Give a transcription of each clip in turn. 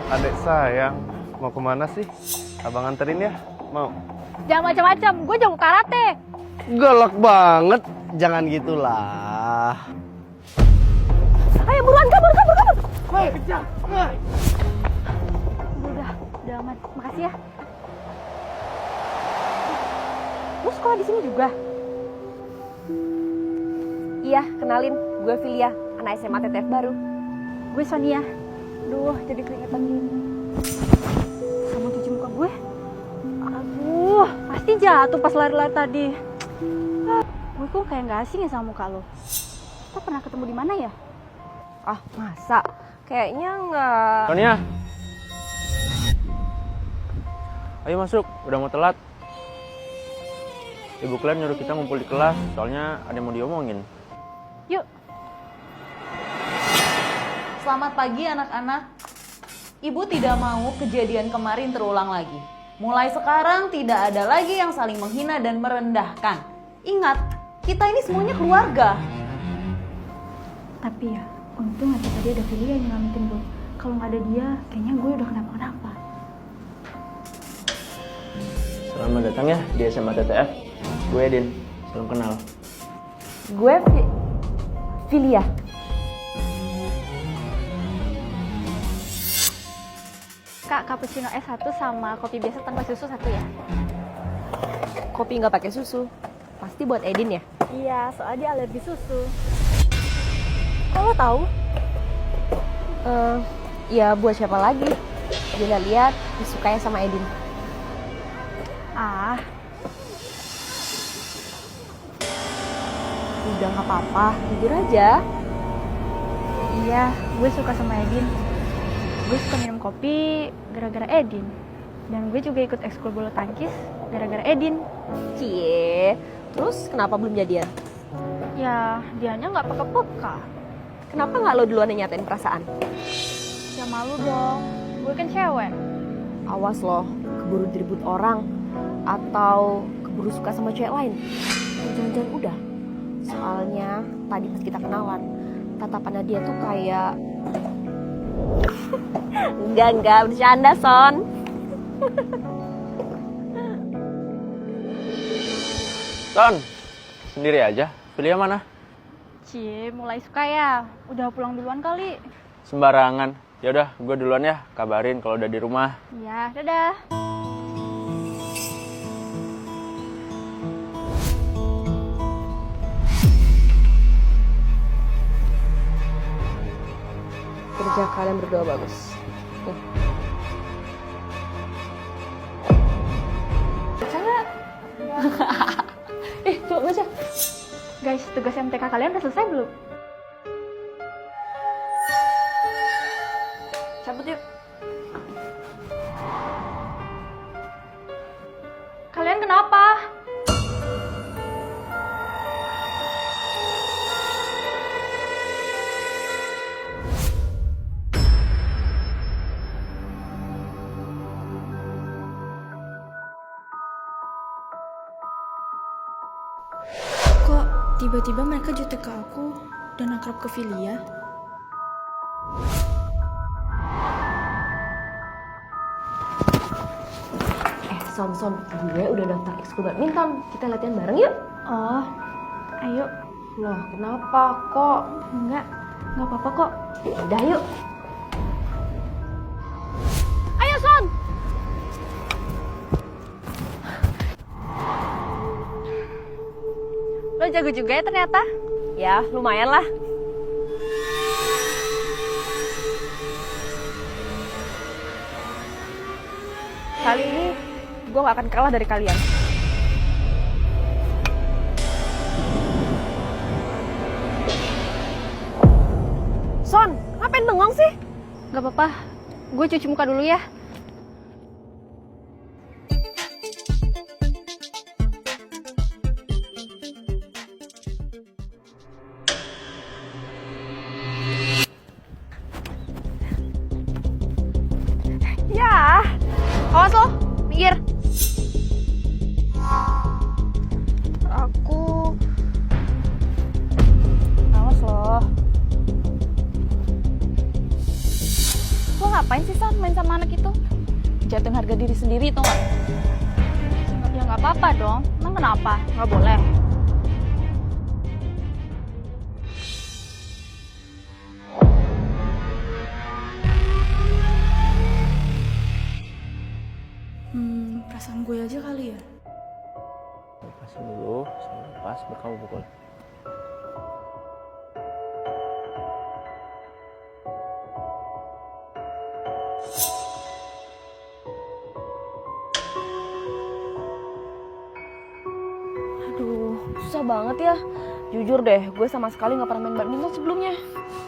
Adek sayang, mau kemana sih? Abang anterin ya? Mau? Jangan macam-macam, gue jago karate. Galak banget, jangan gitulah. Ayo buruan, kabur. Woi, kejar. Udah aman. Makasih ya. Lu sekolah di sini juga? Iya, kenalin, gue Filia, anak SMA TTF baru. Gue Sonia. Duh, jadi keringetan gini. Kamu cuci muka gue? Aduh, pasti jatuh pas lari-lari tadi. Gue kok kayak nggak asing ya sama muka lo. Kita pernah ketemu di mana ya? Ah, masa? Kayaknya nggak... Sonia, ayo masuk, udah mau telat. Ibu Klen nyuruh kita ngumpul di kelas, soalnya ada yang mau diomongin. Yuk. Selamat pagi anak-anak. Ibu tidak mau kejadian kemarin terulang lagi. Mulai sekarang tidak ada lagi yang saling menghina dan merendahkan. Ingat, kita ini semuanya keluarga. Tapi ya, untung aja tadi ada Filia yang nyelamatin gue. Kalau nggak ada dia, kayaknya gue udah kenapa-kenapa. Selamat datang ya di SMA TTF. Gue Edin, salam kenal. Gue Filia. Kak, cappuccino S1 sama kopi biasa tanpa susu 1 ya? Kopi nggak pakai susu, pasti buat Edin ya? Iya, soalnya dia alergi susu. Kok lo tahu? Ya buat siapa lagi? Dia lihat disukanya sama Edin. Ah, Udah nggak apa-apa, jujur aja. iya, gue suka sama Edin. Gue suka minum kopi gara-gara Edin. Dan gue juga ikut ekskul bulu tangkis gara-gara Edin. Cie, terus kenapa belum jadian? Ya, dianya nggak peka-peka. Kenapa nggak lo duluan yang nyatain perasaan? Ya malu dong, gue kan cewek. Awas loh, keburu direbut orang atau keburu suka sama cewek lain. Jangan-jangan udah. Soalnya tadi pas kita kenalan, tatapannya dia tuh kayak... Enggak, bercanda, Son. Son, sendiri aja. Filia mana? Cie, mulai suka ya. Udah pulang duluan kali. Sembarangan. Ya udah, gue duluan ya. Kabarin kalau udah di rumah. Iya, dadah. Kerja kalian berdua bagus. Baca nggak? Coba baca. Guys, tugas MTK kalian udah selesai belum? Cabut yuk. Kalian kenapa? Kok tiba-tiba mereka jutek ke aku dan akrab ke Filia? Son, gue udah daftar ekskul badminton. Kita latihan bareng yuk. Oh, ayo. Loh, kenapa kok? Enggak apa-apa kok. Udah yuk. Ayo, Son! Lo jago juga ya ternyata. Ya, lumayan lah. Kali ini gue gak akan kalah dari kalian. Son, ngapain bengong sih? Gak apa-apa, gue cuci muka dulu ya. Ya, awas lo, minggir. Aku... Awas lo. Lo ngapain sih San main sama anak itu? Jatuhin harga diri sendiri tuh nggak? Ya nggak apa-apa dong. Emang kenapa? Nggak boleh. Perasaan gue aja kali ya. Lepasin dulu, saya lepas, baru kamu pukul. Aduh, susah banget ya. Jujur deh, gue sama sekali nggak pernah main badminton sebelumnya.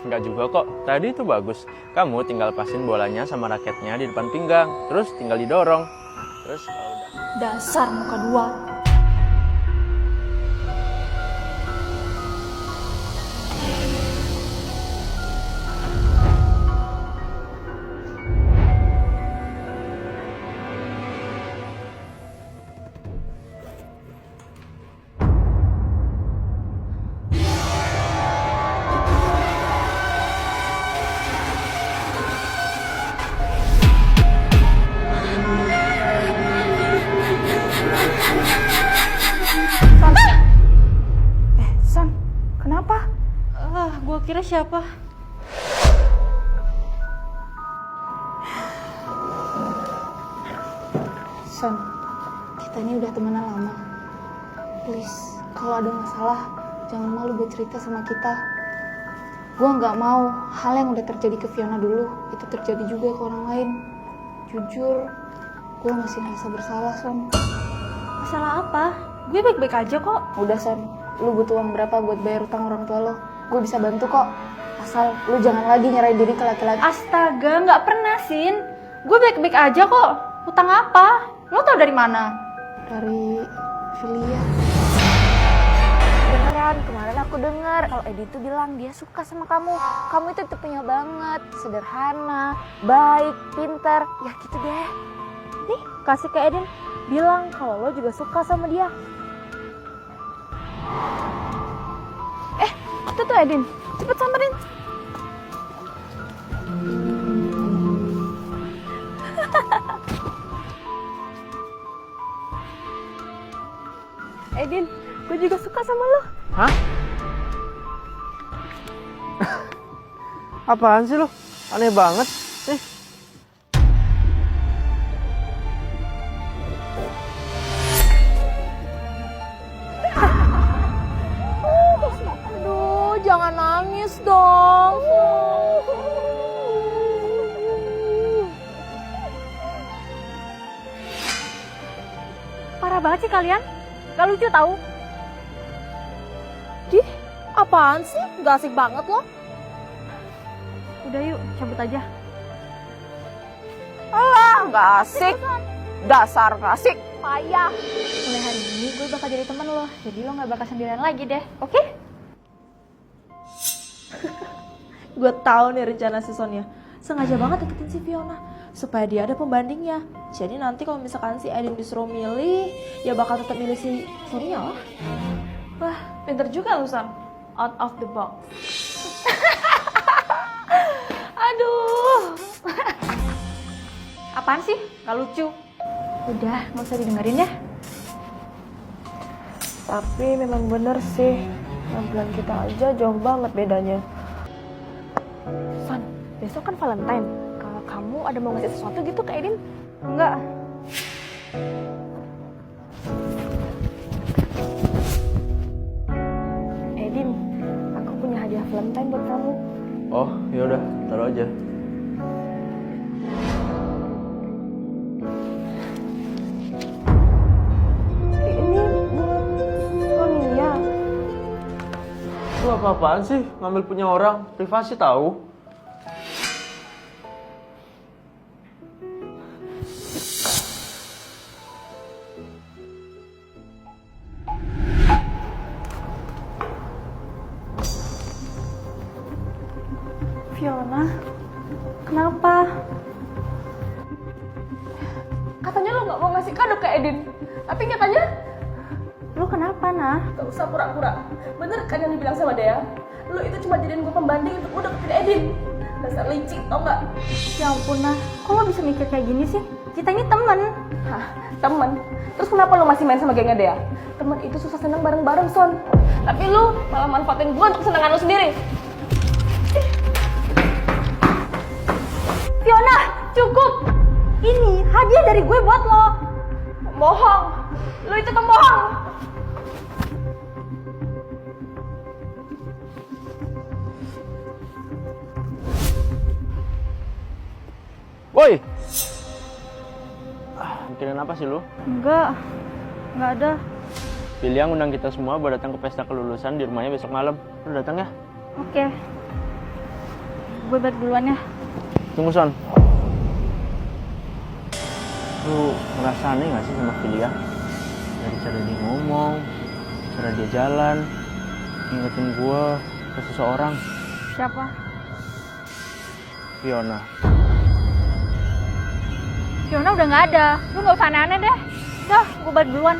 Enggak juga kok, tadi itu bagus. Kamu tinggal pasin bolanya sama raketnya di depan pinggang, terus tinggal didorong. Terus kalau udah... Dasar muka dua. San, kenapa? Gua kira siapa? San, kita ini udah temenan lama. Please, kalau ada masalah, jangan malu buat cerita sama kita. Gua nggak mau hal yang udah terjadi ke Fiona dulu, itu terjadi juga ke orang lain. Jujur, gua masih ngerasa bersalah, San. Masalah apa? Gue baik-baik aja kok. Udah, San. Lu butuh uang berapa buat bayar utang orang tua lo? Gue bisa bantu kok. Asal lu jangan lagi nyerahin diri ke laki-laki. Astaga, nggak pernah, Sin. Gue baik-baik aja kok. Utang apa? Lo tau dari mana? Dari Filia. Beneran, kemarin aku dengar kalau Edi tuh bilang dia suka sama kamu. Kamu itu tipenya banget, sederhana, baik, pintar, ya gitu deh. Nih, kasih ke Edin, bilang kalau lo juga suka sama dia. Itu tuh Edin, cepet samperin. Edin, gue juga suka sama lo. Hah? Apaan sih lo? Aneh banget. Nih. Aduh, jangan nangis dong. Parah banget sih kalian. Gak lucu tahu. Dih, apaan sih? Gak asik banget loh. Udah yuk, cabut aja. Alah, gak asik. Dasar gak asik. Payah. Mulai hari ini gue bakal jadi teman lo. Jadi lo gak bakal sendirian lagi deh, oke? Gue tahu nih rencana si Sonia. Sengaja banget deketin si Fiona supaya dia ada pembandingnya. Jadi nanti kalau misalkan si Edin disuruh milih, ya bakal tetap milih si Sonia lah. Wah, pinter juga lu Sam. Out of the box. Aduh. Apaan sih? Gak lucu. Udah, gak usah didengerin ya. Tapi memang bener sih, penampilan kita aja jauh banget bedanya. San, besok kan Valentine. Kalau kamu ada mau ngasih sesuatu gitu ke Edin? Enggak. Edin, aku punya hadiah Valentine buat kamu. Oh, yaudah, taruh aja. Ini buat Sonia. Lu apa-apaan sih ngambil punya orang? Privasi tahu. Fiona, kenapa? Katanya lo gak mau ngasih kado ke Edin. Tapi katanya, Lo kenapa, Nah? gak usah pura-pura. Bener kan yang dibilang sama Dea? Lo itu cuma jadiin gue pembanding untuk gue deketin Edin. Dasar licik, tau gak? Ya ampun nah, kok lo bisa mikir kayak gini sih? Kita ini temen. Hah, temen? Terus kenapa lu masih main sama gengnya Dea? Temen itu susah seneng bareng-bareng, Son. Tapi lu malah manfaatin gue untuk kesenangan lu sendiri. Fiona, cukup. Ini hadiah dari gue buat lo. Bohong. Lu itu pembohong. Woi! Mikirin apa sih lu? Enggak ada. Pilih yang undang kita semua buat datang ke pesta kelulusan di rumahnya besok malam. Lu datang ya? Oke. Gue balik duluan ya. Tunggu, Son. Lu ngerasa aneh gak sih sama Filia? Dari cara dia ngomong, cara dia jalan, ngingetin gua ke seseorang. Siapa? Fiona. Fiona udah nggak ada. Lu nggak usah aneh-aneh deh. Dah, gue balik duluan.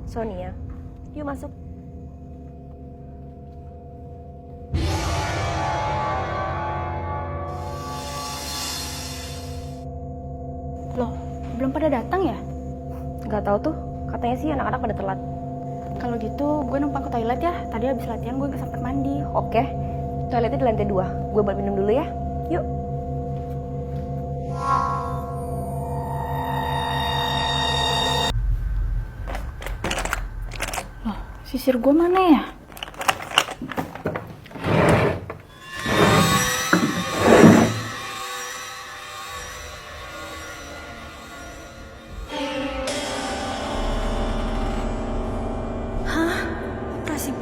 Sonia, yuk masuk. Loh, belum pada datang ya? Gak tahu tuh, katanya sih anak-anak pada telat. Kalau gitu, gue numpang ke toilet ya. Tadi habis latihan gue nggak sempet mandi. Oke, toiletnya di lantai 2. Gue buat minum dulu ya. Yuk. Loh, sisir gue mana ya?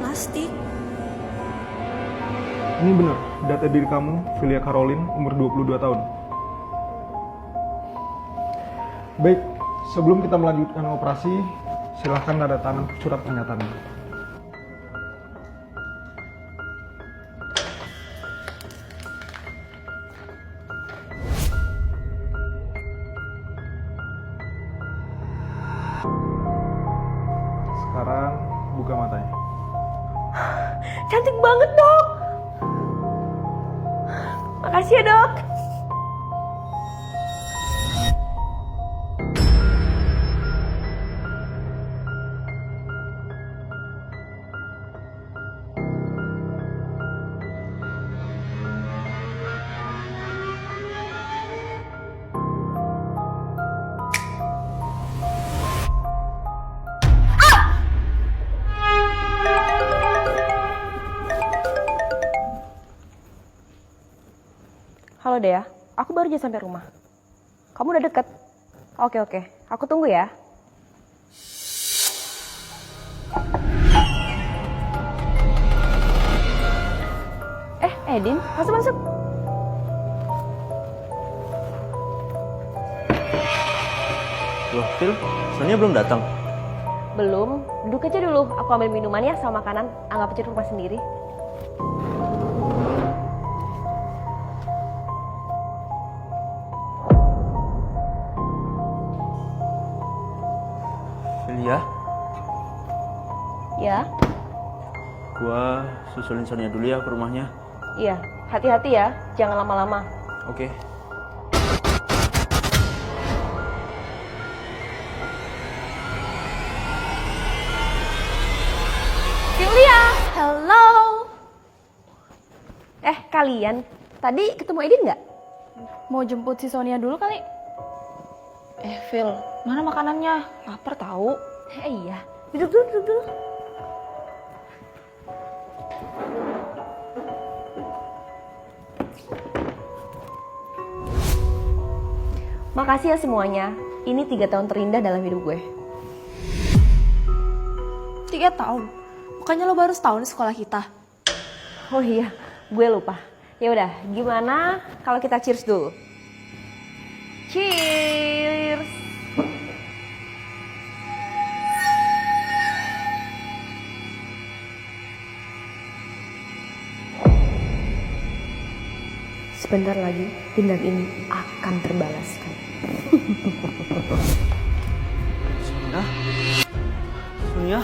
Plastik. Ini benar, data diri kamu, Filia Caroline, umur 22 tahun. Baik, sebelum kita melanjutkan operasi, silahkan tanda tangan surat pernyataan. Sekarang buka matanya. Cantik banget, Dok. Makasih ya, Dok. Halo Dea, aku baru aja sampai rumah. Kamu udah deket? Oke, aku tunggu ya. Edin, masuk. Loh, Phil, Sonia belum datang. Belum, duduk aja dulu. Aku ambil minuman ya sama makanan. Anggap aja rumah sendiri. Filia, Ya, gua susulin Sonia dulu ya ke rumahnya. iya. Hati-hati ya, jangan lama-lama. Oke. Filia, hello. Kalian, tadi ketemu Edin nggak? Mau jemput si Sonia dulu kali? Phil, mana makanannya? Lapar tahu. Iya, duduk dulu. Makasih ya semuanya. Ini 3 tahun terindah dalam hidup gue. 3 tahun? Bukannya lo baru setahun di sekolah kita? Oh iya, gue lupa. Ya udah, gimana kalau kita cheers dulu? Cheers. Sebentar lagi dendam ini akan terbalaskan. Sonia?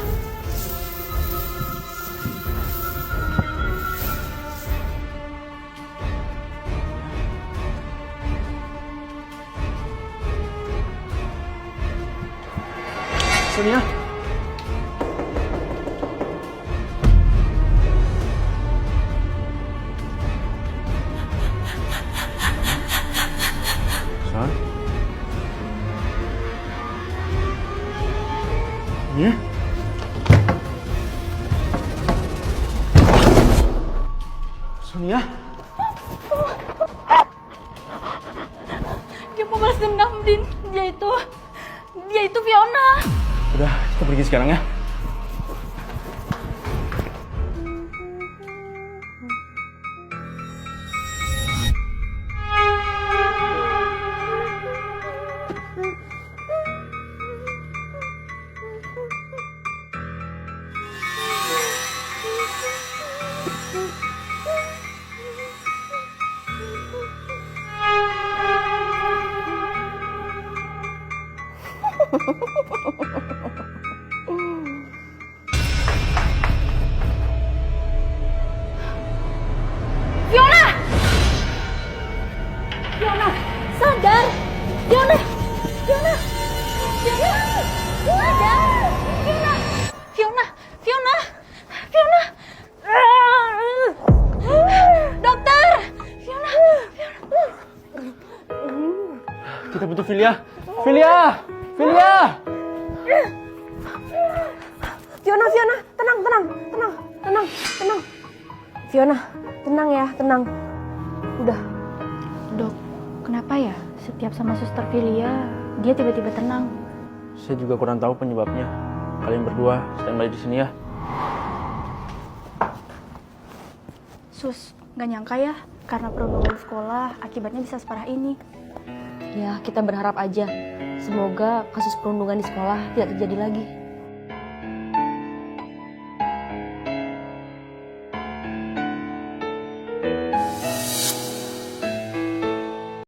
Sonia. Son? Ya? Sonia? Dia mau balas dendam, Din. Dia itu Fiona. Udah, kita pergi sekarang ya. Fiona, sadar. Fiona, sadar. Fiona. Dokter. Fiona. Kita butuh Filia. Filia! Fiona, tenang. Fiona, tenang ya, tenang. Udah. Dok, kenapa ya setiap sama suster Filia dia tiba-tiba tenang? Saya juga kurang tahu penyebabnya. Kalian berdua standby di sini ya. Sus, nggak nyangka ya karena perundungan sekolah akibatnya bisa separah ini. Ya, kita berharap aja. Semoga kasus perundungan di sekolah tidak terjadi lagi.